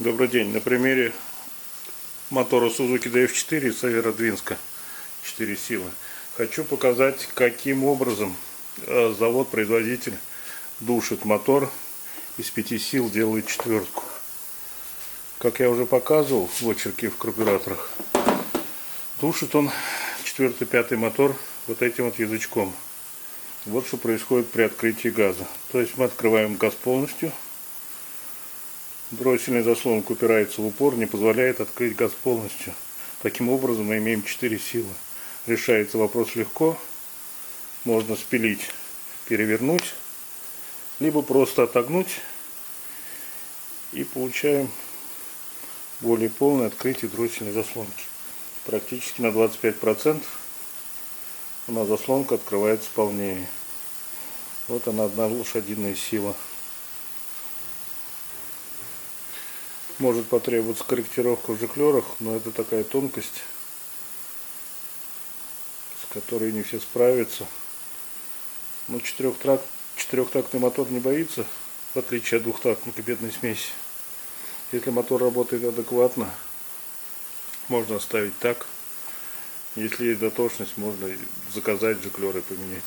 Добрый день. На примере мотора Suzuki DF4 Северодвинска 4 силы хочу показать, каким образом завод-производитель душит мотор из 5 сил, делает четвертку. Как я уже показывал в очерке в карбюраторах, душит он 4-5 мотор вот этим вот язычком. Вот что происходит при открытии газа. То есть мы открываем газ полностью. Дроссельная заслонка упирается в упор, не позволяет открыть газ полностью. Таким образом мы имеем 4 силы. Решается вопрос легко. Можно спилить, перевернуть, либо просто отогнуть. И получаем более полное открытие дроссельной заслонки. Практически на 25% у нас заслонка открывается полнее. Вот она, одна лошадиная сила. Может потребоваться корректировка в жиклерах, но это такая тонкость, с которой не все справятся. Но четырехтактный мотор не боится, в отличие от двухтактной кипятной смеси. Если мотор работает адекватно, можно оставить так. Если есть дотошность, можно заказать жиклеры поменять.